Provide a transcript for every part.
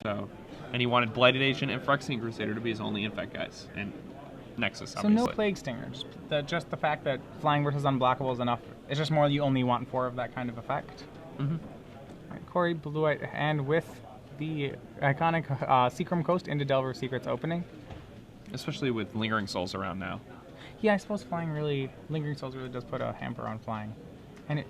So, and he wanted Blighted Agent and Phyrexian Crusader to be his only infect guys, and Nexus, So obviously. no Plague Stinger. Just the fact that flying versus unblockable is enough. It's just more you only want 4 of that kind of effect. Mm-hmm. All right, Cory, blue-white, and with the iconic Seachrome Coast into Delver of Secrets opening. Especially with Lingering Souls around now. Yeah, I suppose Lingering Souls really does put a hamper on flying. And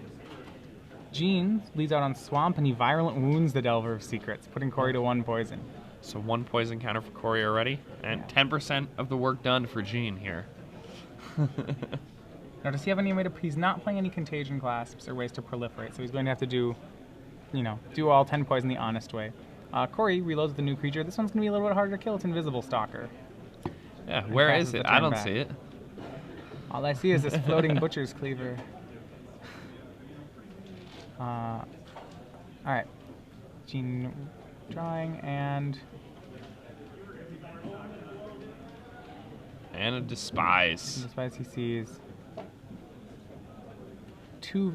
Jean leads out on Swamp, and he Virulent Wounds the Delver of Secrets, putting Cory to 1 poison. So 1 poison counter for Cory already, and 10% of the work done for Jean here. Now, does he have any way to... He's not playing any Contagion clasps or ways to proliferate, so he's going to have to do all 10 poison the honest way. Cory reloads the new creature. This one's going to be a little bit harder to kill. It's Invisible Stalker. Yeah, where is it? I don't see it. All I see is this floating Butcher's Cleaver. Alright. Jean drawing, and a Despise. Despise he sees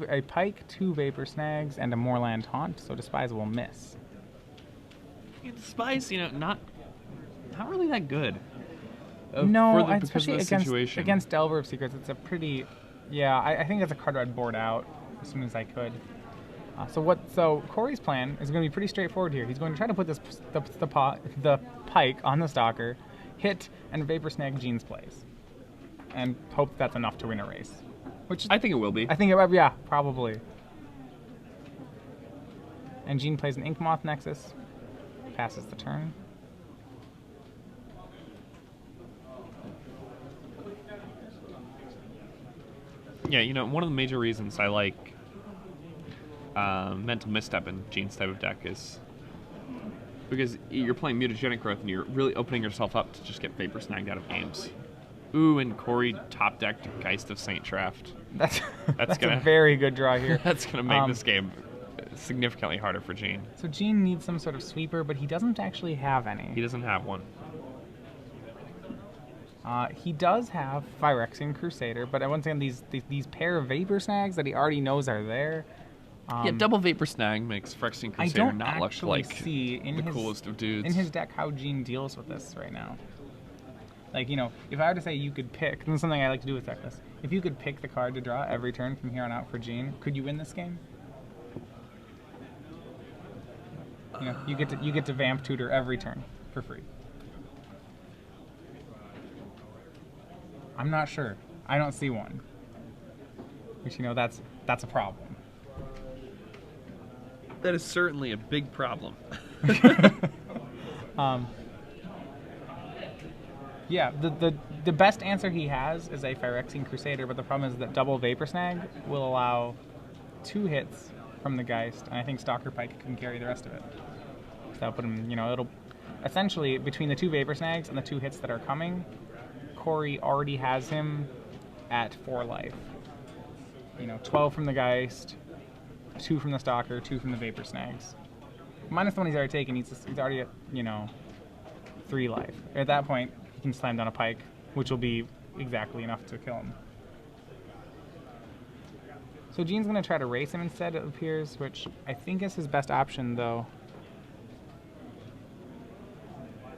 a Pike, 2 Vapor Snags, and a Moorland Haunt, so Despise will miss. Yeah, Despise, not really that good. No, especially against Delver of Secrets, it's a pretty... Yeah, I think it's a card I'd board out as soon as I could. So Cory's plan is going to be pretty straightforward here. He's going to try to put the Pike on the Stalker, hit, and Vapor Snag Jean's plays, and hope that's enough to win a race. Which I think it will be. Yeah, probably. And Jean plays an Inkmoth Nexus, passes the turn. Yeah, one of the major reasons I like Mental Misstep in Jean's type of deck is because you're playing Mutagenic Growth and you're really opening yourself up to just get Vapor Snagged out of games. Ooh, and Cory top decked Geist of Saint Traft. That's a very good draw here. That's going to make this game significantly harder for Jean. So Jean needs some sort of sweeper, but he doesn't actually have any. He doesn't have one. He does have Phyrexian Crusader, but once again, these pair of Vapor Snags that he already knows are there. Yeah, double Vapor Snag makes Phyrexian Crusader not look like the coolest of dudes. In his deck, how Jean deals with this right now. Like, if I were to say you could pick, this is something I like to do with deck lists. If you could pick the card to draw every turn from here on out for Jean, could you win this game? You get to Vamp Tutor every turn for free. I'm not sure. I don't see one. Which, that's a problem. That is certainly a big problem. Yeah, the best answer he has is a Phyrexian Crusader, but the problem is that double Vapor Snag will allow 2 hits from the Geist, and I think Stalker Pike can carry the rest of it. So that'll put him, it'll... Essentially, between the 2 Vapor Snags and the 2 hits that are coming, Cory already has him at 4 life. 12 from the Geist, 2 from the Stalker, 2 from the Vapor Snags. Minus the one he's already taken, he's already at, 3 life. At that point, he can slam down a Pike, which will be exactly enough to kill him. So Jean's going to try to race him instead, it appears, which I think is his best option, though.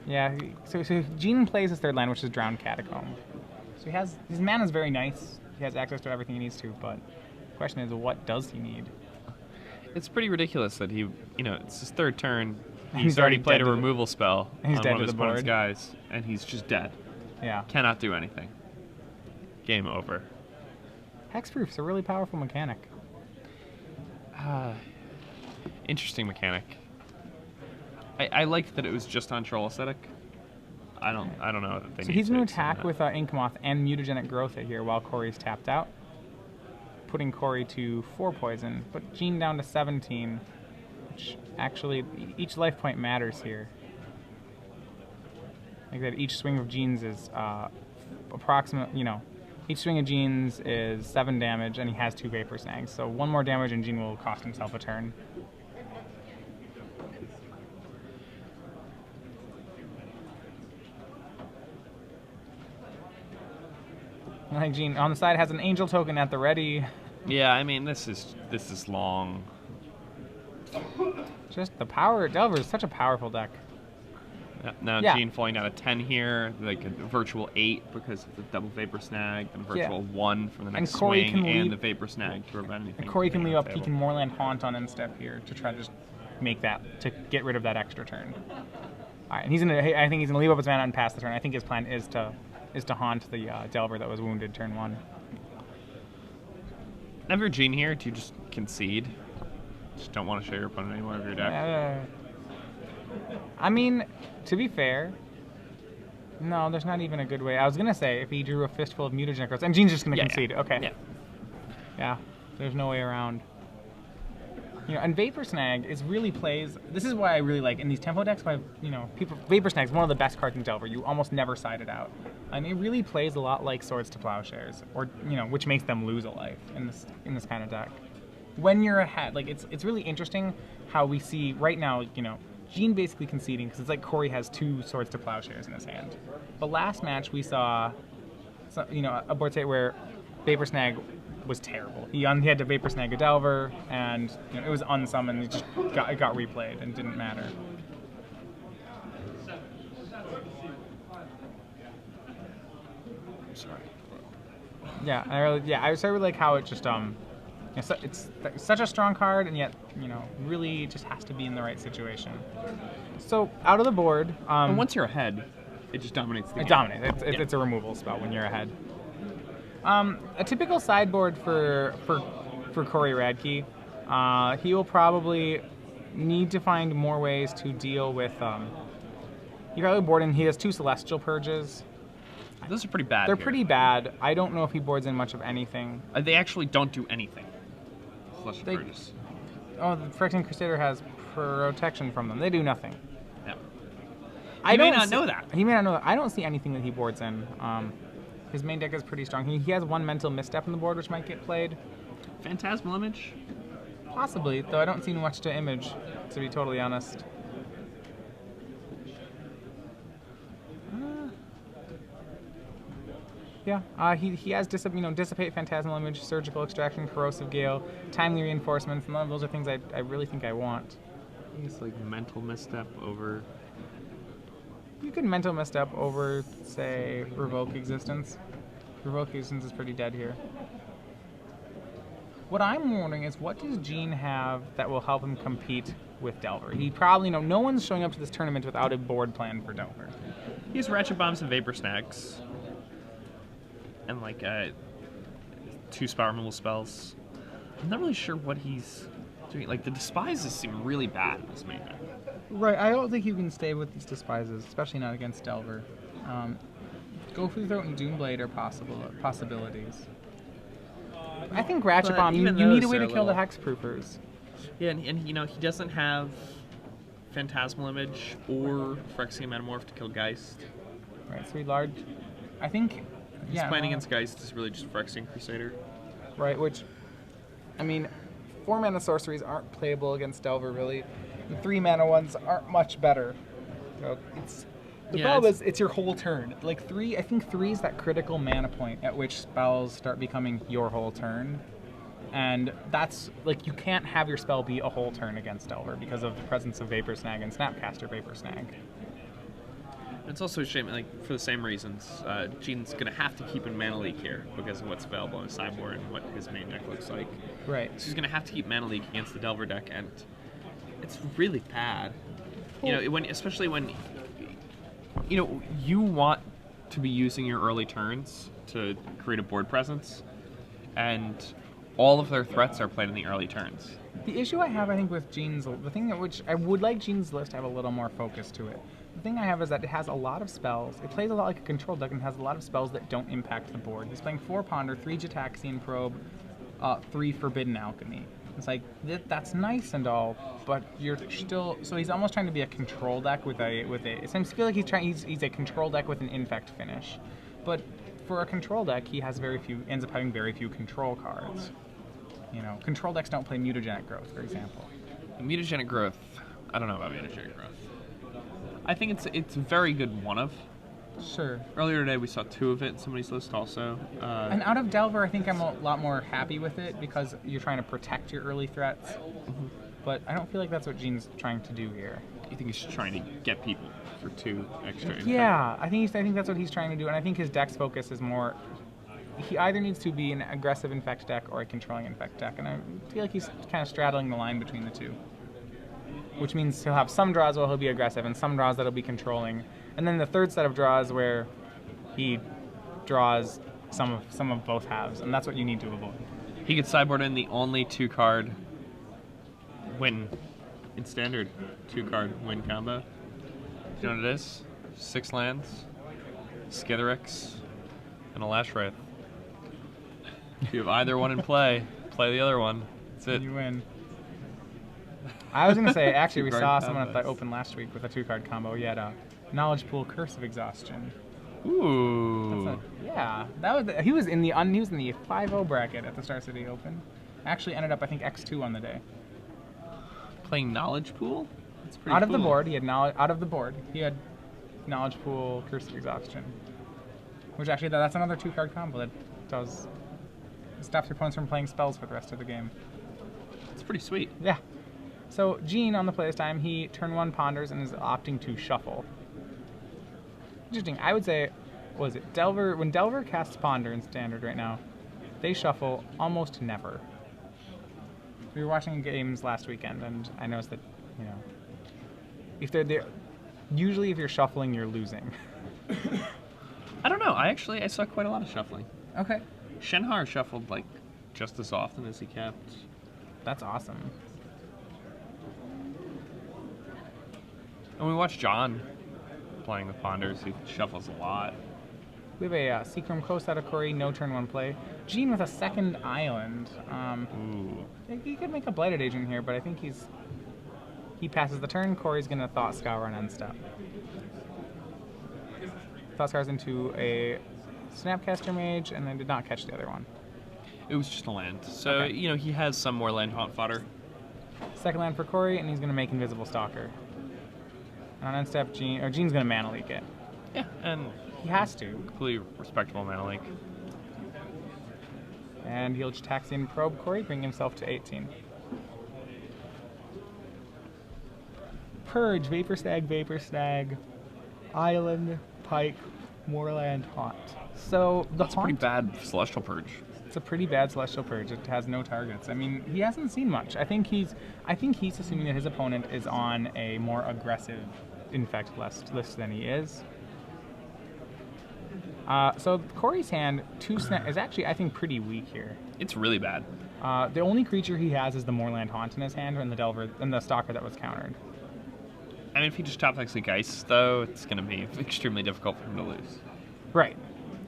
Yeah, so Jean plays his 3rd land, which is Drowned Catacomb. So his mana's very nice. He has access to everything he needs to, but the question is, what does he need? It's pretty ridiculous that it's his 3rd turn. He's already played a removal spell on one of his opponent's guys, and he's just dead. Yeah. Cannot do anything. Game over. Hexproof's a really powerful mechanic. Interesting mechanic. I liked that it was just on Troll Aesthetic. I don't know that they So he's going to attack with Inkmoth and Mutagenic Growth here while Cory's tapped out, putting Cory to 4 poison, but Jean down to 17, which actually each life point matters here. Like that, each swing of Jean's is each swing of Jean's is 7 damage, and he has 2 Vapor Snags, so 1 more damage and Jean will cost himself a turn. I think Jean on the side has an Angel token at the ready. Yeah, I mean this is long. Just the power. Delver is such a powerful deck. Now Yeah. Gene falling down a 10 here, like a virtual 8 because of the double Vapor Snag, and a virtual 1 from the next Cory swing, can and leave- the Vapor Snag to prevent anything. And Cory can from leave being on up the Peak table. and Moorland Haunt on instep here to try to just make that, to get rid of that extra turn. All right, and I think he's gonna leave up his mana and pass the turn. I think his plan is to haunt the Delver that was wounded turn 1. Never Gene here, do you just concede? Just don't want to show your opponent any more of your deck? I mean, to be fair, no, there's not even a good way. I was gonna say if he drew a fistful of mutagenic growths, and Gene's just gonna concede. Okay. Yeah. Yeah, there's no way around. And Vapor Snag really plays. This is why I really like in these tempo decks. Why Vapor Snag is one of the best cards in Delver. You almost never side it out. I mean, it really plays a lot like Swords to Plowshares, or which makes them lose a life in this kind of deck. When you're ahead, like it's really interesting how we see right now. Gene basically conceding because it's like Cory has 2 Swords to Plowshares in his hand. But last match we saw, a board state where Vapor Snag was terrible. He had to Vapor Snag a Delver, and it was unsummoned. It got replayed and didn't matter. Sorry. Yeah, I really like how it just it's such a strong card, and yet really just has to be in the right situation. So out of the board, And once you're ahead, it just dominates the game. it dominates. It's a removal spell when you're ahead. A typical sideboard for Cory Radke, he will probably need to find more ways to deal with. He probably board in. He has 2 Celestial Purges. Those are pretty bad. They're here. pretty bad. I don't know if he boards in much of anything. They actually don't do anything. Celestial They- Purges. Oh, the Phyrexian Crusader has protection from them. They do nothing. Yeah. I He may don't not see- know that. He may not know that. I don't see anything that he boards in. His main deck is pretty strong. He has 1 mental misstep on the board, which might get played. Phantasmal Image. Possibly, though I don't see much to image, to be totally honest. Yeah, he has Dissipate, Phantasmal Image, Surgical Extraction, Corrosive Gale, Timely Reinforcements. None of those are things I really think I want. It's like mental misstep over. You could mental misstep over, say, Revoke Existence. Revoke Existence is pretty dead here. What I'm wondering is, what does Gene have that will help him compete with Delver? He probably, no one's showing up to this tournament without a board plan for Delver. He has Ratchet Bombs and Vapor Snags. And like 2 spell removal spells. I'm not really sure what he's doing. Like the Despises seem really bad in this main deck. Right, I don't think you can stay with these Despises, especially not against Delver. Go for the Throat and Doomblade are possibilities. I think Ratchet But Bomb, you even need a those way are to kill the little- Hexproofers. Yeah, and he doesn't have Phantasmal Image or Phyrexian Metamorph to kill Geist. Right, so I think, He's playing against Geist is really just Phyrexian Crusader. Right, which, 4 mana sorceries aren't playable against Delver, really. The 3 mana ones aren't much better. The problem is, it's your whole turn. Like I think 3 is that critical mana point at which spells start becoming your whole turn. And that's, you can't have your spell be a whole turn against Delver because of the presence of Vapor Snag and Snapcaster Vapor Snag. It's also a shame, for the same reasons, Gene's going to have to keep in Mana Leak here because of what's available in his sideboard and what his main deck looks like. Right. So he's going to have to keep Mana Leak against the Delver deck, and it's really bad. Especially when you want to be using your early turns to create a board presence, and all of their threats are played in the early turns. The issue I have, I think, with the thing at which I would like Gene's list to have a little more focus to it. The thing I have is that it has a lot of spells. It plays a lot like a control deck and has a lot of spells that don't impact the board. He's playing 4 Ponder, 3 Jataxian Probe, 3 Forbidden Alchemy. It's like, that's nice and all, but you're still... So he's almost trying to be a control deck with a... It seems to feel like he's a control deck with an infect finish. But for a control deck, he has ends up having very few control cards. Control decks don't play Mutagenic Growth, for example. Mutagenic Growth, I don't know about Mutagenic Growth. I think it's a very good one of. Sure. Earlier today we saw 2 of it in somebody's list also. And out of Delver, I think I'm a lot more happy with it because you're trying to protect your early threats. Mm-hmm. But I don't feel like that's what Gene's trying to do here. You think he's trying to get people for 2 extra income? Yeah, I think that's what he's trying to do, and I think his deck's focus is more. He either needs to be an aggressive infect deck or a controlling infect deck, and I feel like he's kind of straddling the line between the two. Which means he'll have some draws where he'll be aggressive and some draws that'll be controlling, and then the third set of draws where he draws some of both halves, and that's what you need to avoid. He could sideboard in the only 2-card win in standard 2-card win combo. Do you know what it is? 6 lands, Skitherix, and a Lash Wraith. If you have either one in play the other one. That's it. You win. I was going to say, actually, we saw someone at the combos. Open last week with a 2-card combo. He had a Knowledge Pool, Curse of Exhaustion. Ooh. He was in the 5-0 bracket at the Star City Open. Actually ended up, I think, X2 on the day. Playing Knowledge Pool? That's pretty Out of the cool. board, he had Knowledge Pool, Curse of Exhaustion. Which actually, that's another 2-card combo that stops your opponents from playing spells for the rest of the game. It's pretty sweet. Yeah. So Gene, on the play this time, he turn 1 ponders and is opting to shuffle. Interesting. I would say, what is it? When Delver casts Ponder in Standard right now, they shuffle almost never. We were watching games last weekend, and I noticed that, if usually if you're shuffling, you're losing. I don't know. I saw quite a lot of shuffling. Okay. Shenhar shuffled like just as often as he kept. That's awesome. And we watched John playing with Ponders. He shuffles a lot. We have a Seachrome Coast out of Cory, no turn 1 play. Gene with a 2nd island. Ooh. He could make a Blighted Agent here, but I think he passes the turn. Cory's going to Thought Scour on end step. Thought Scour's into a Snapcaster Mage, and then did not catch the other one. It was just a land. So, Okay. he has some more land haunt fodder. 2nd land for Cory, and he's going to make Invisible Stalker. And on end step, Gene's going to Mana Leak it. Yeah, and He has to. completely respectable mana leak. And he'll just Taxian Probe Cory, bring himself to 18. Purge, Vapor Snag, Island, Pike, Moorland, Haunt. So That's a pretty bad Celestial Purge. It's a pretty bad Celestial Purge. It has no targets. I mean, he hasn't seen much. I think he's assuming that his opponent is on a more aggressive infect list than he is. So Cory's hand, 2 snap, is actually, I think, pretty weak here. It's really bad. The only creature he has is the Moorland Haunt in his hand and the Delver and the Stalker that was countered. I mean, if he just top decks the Geist, though, it's going to be extremely difficult for him to lose. Right.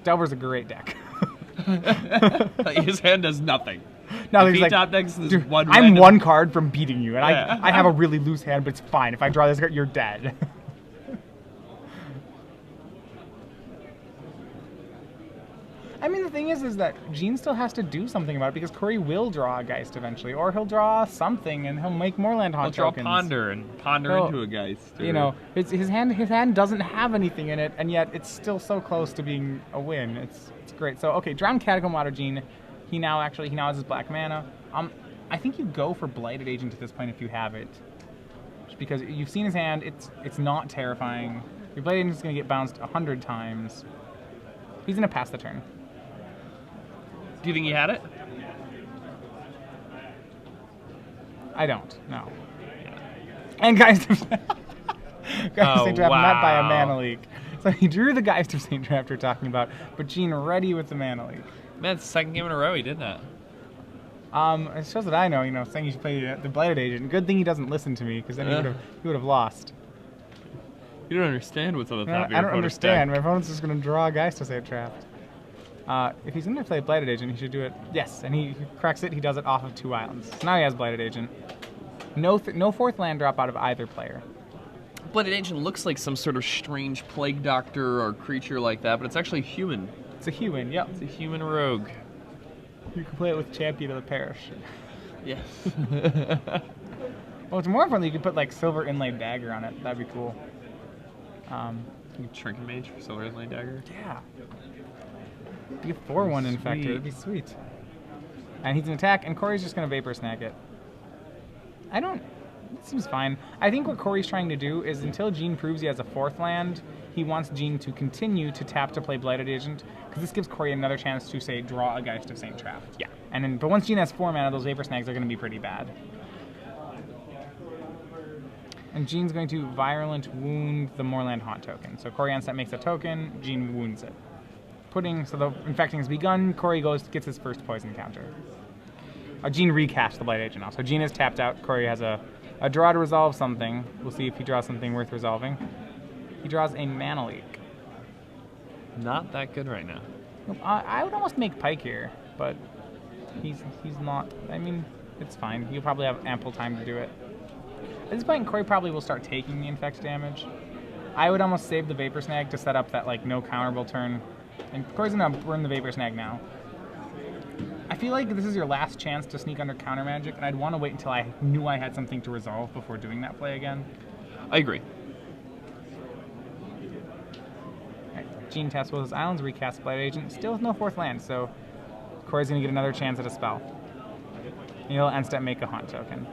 Delver's a great deck. His hand does nothing. No, If he's he like, top decks this "Dude, one I'm random- 1 card from beating you, and Yeah. I have a really loose hand, but it's fine. If I draw this card, you're dead. I mean, the thing is that Gene still has to do something about it because Cory will draw a Geist eventually, or he'll draw something and he'll make Moorland Haunt He'll draw tokens. Ponder and ponder Well, into a Geist. You know, his hand doesn't have anything in it, and yet it's still so close to being a win. It's great. So okay, Drowned Catacomb out of Gene. He now has his black mana. I think you go for Blighted Agent at this point if you have it, just because you've seen his hand. It's not terrifying. Your Blighted Agent's going to get bounced 100 times. He's going to pass the turn. Do you think he had it? I don't. No. And Geist of St. Trap met by a mana leak. So he drew the Geist of St. Trap we're talking about, but Gene ready with the mana leak. Man, it's the 2nd game in a row he did that. It shows that I know, saying you should play the Blighted Agent. Good thing he doesn't listen to me, because then he would have lost. You don't understand what's on the top of your I don't opponent's understand. deck. My opponent's just going to draw a Geist of St. Trap. If he's going to play Blighted Agent, he should do it. Yes, and he cracks it. He does it off of 2 islands. So now he has Blighted Agent. No 4th land drop out of either player. Blighted Agent looks like some sort of strange plague doctor or creature like that, but it's actually human. It's a human, yep. It's a human rogue. You can play it with Champion of the Parish. Yes. Well, it's more importantly, you could put like Silver Inlaid Dagger on it. That'd be cool. Trinket Mage for Silver Inlay Dagger. Yeah. Be a 4/1 Infector. Sweet. That'd be sweet. And he's an attack, and Cory's just going to Vapor Snag it. It seems fine. I think what Cory's trying to do is until Gene proves he has a 4th land, he wants Gene to continue to tap to play Blighted Agent, because this gives Cory another chance to, say, draw a Geist of St. Traft. Yeah. And then, but once Gene has 4 mana, those Vapor Snags are going to be pretty bad. And Gene's going to Virulent Wound the Moorland Haunt token. So Cory on set makes a token, Gene wounds it. So the infecting has begun, Cory gets his first poison counter. Gene recasts the Blight Agent now. So Gene is tapped out, Cory has a draw to resolve something. We'll see if he draws something worth resolving. He draws a Mana Leak. Not that good right now. I would almost make Pike here, but he's not. I mean, it's fine. He'll probably have ample time to do it. At this point, Cory probably will start taking the infect damage. I would almost save the Vapor Snag to set up that like no counterable turn. And Cory's gonna burn the Vapor Snag now. I feel like this is your last chance to sneak under counter magic, and I'd want to wait until I knew I had something to resolve before doing that play again. I agree. Alright, Gene taps both his islands, recast Blight Agent. Still with no 4th land, so Cory's gonna get another chance at a spell. And he'll instant make a Haunt token.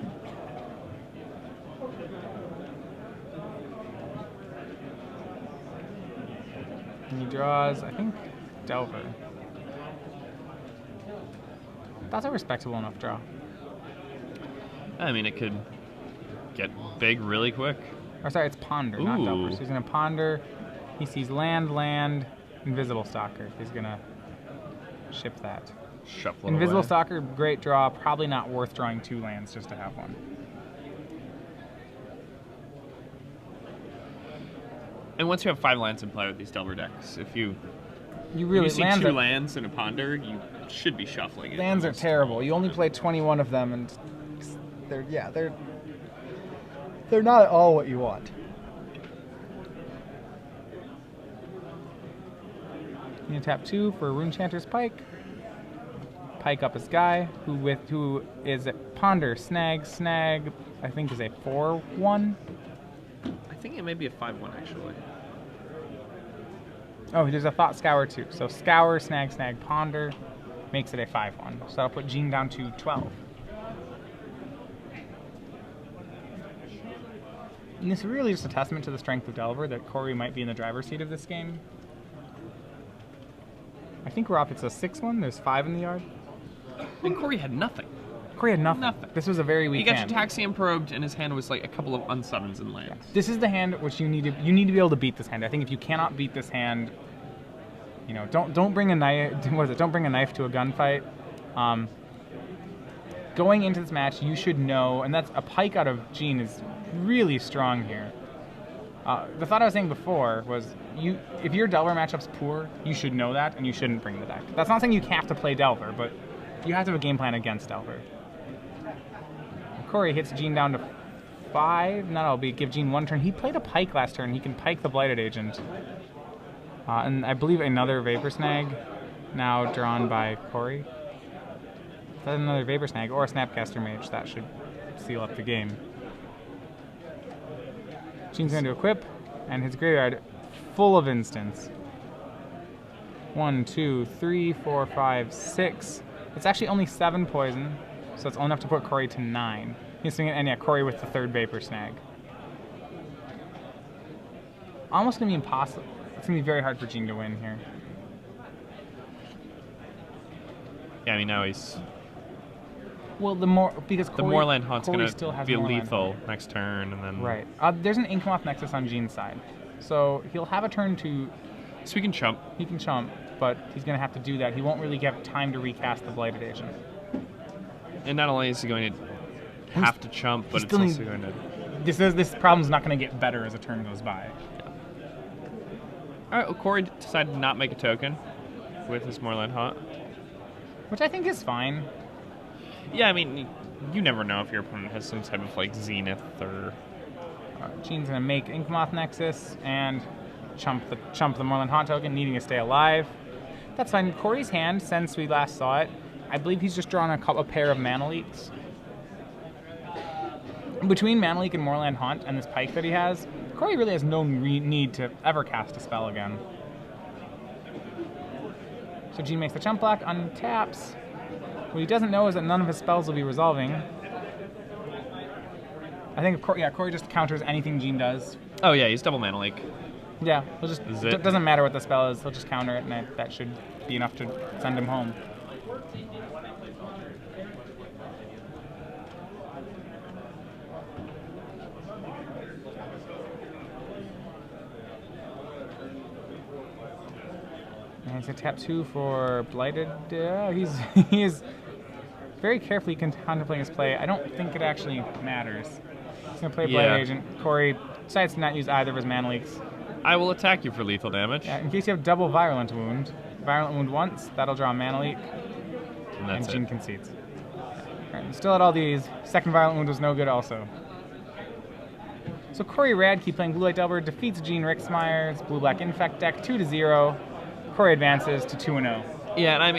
And he draws, I think, Delver. That's a respectable enough draw. I mean, it could get big really quick. Or sorry, it's Ponder, not Delver. So he's going to Ponder. He sees land, Invisible Stalker. He's going to ship that. Shuffle it Invisible away. Stalker, great draw. Probably not worth drawing 2 lands just to have one. And once you have 5 lands in play with these Delver decks, if you see lands 2 are, lands and a Ponder, you should be shuffling it. Lands are terrible. You only play 21 of them, and they're not at all what you want. You can tap 2 for Runechanter's Pike. Pike up his guy, who is a Ponder, Snag. I think is a 4/1. I think it may be a 5/1 actually. Oh, there's a Thought Scour too. So Scour, Snag, Ponder makes it a 5/1. So I'll put Gene down to 12. And this is really just a testament to the strength of Delver that Cory might be in the driver's seat of this game. I think we're up. It's a 6/1. There's 5 in the yard. And Cory had nothing. Cory had nothing. Nothing. This was a very weak hand. He got Taxian probed, and his hand was like a couple of unsummons and lands. Yeah. This is the hand which you need to be able to beat this hand. I think if you cannot beat this hand, you know, don't bring a knife. What is it? Don't bring a knife to a gunfight. Going into this match, you should know, and that's a Pike out of Gene is really strong here. The thought I was saying before was if your Delver matchup's poor, you should know that, and you shouldn't bring the deck. That's not saying you have to play Delver, but you have to have a game plan against Delver. Cory hits Gene down to 5. That'll give Gene 1 turn. He played a Pike last turn. He can Pike the Blighted Agent. And I believe another Vapor Snag now drawn by Cory. Is that another Vapor Snag or a Snapcaster Mage? That should seal up the game. Gene's going to equip, and his graveyard full of instants. 1, 2, 3, 4, 5, 6. It's actually only 7 poison, so it's enough to put Cory to 9. He's swinging, and yeah, Cory with the 3rd Vapor Snag. Almost going to be impossible. It's going to be very hard for Gene to win here. Yeah, I mean, now he's... Well, because the Moorland Haunt's going to be lethal next turn, and then... Right. There's an Inkmoth Nexus on Gene's side. So he'll have a turn to... So he can chump. He can chump, but he's going to have to do that. He won't really get time to recast the Blighted Agent. And not only is he going to have to chump, but it's also going to... This problem's not going to get better as a turn goes by. Yeah. All right, well, Cory decided to not make a token with his Moorland Haunt. Which I think is fine. Yeah, I mean, you never know if your opponent has some type of, like, Zenith or... Gene's going to make Inkmoth Nexus and chump the Moorland Haunt token, needing to stay alive. That's fine. Cory's hand, since we last saw it, I believe he's just drawn a pair of Mana Leaks. Between Mana Leak and Moorland Haunt and this Pike that he has, Cory really has no need to ever cast a spell again. So Gene makes the chump block, untaps. What he doesn't know is that none of his spells will be resolving. I think Cory just counters anything Gene does. Oh yeah, he's double mana leak. Yeah, he'll just Is it? doesn't matter what the spell is. He'll just counter it, and that should be enough to send him home. And he's gonna tap 2 for Blighted. He is very carefully contemplating his play. I don't think it actually matters. He's gonna play Blighted Agent. Cory decides to not use either of his mana leaks. I will attack you for lethal damage. Yeah, in case you have double Virulent Wound. Virulent Wound once, that'll draw a mana leak, And Gene concedes. Right, still at all these. Second Virulent Wound was no good also. So Cory Radke playing Blue White Delver defeats Gene Richtsmeier's Blue Black Infect deck 2-0. Cory advances to 2-0. Yeah, and I mean,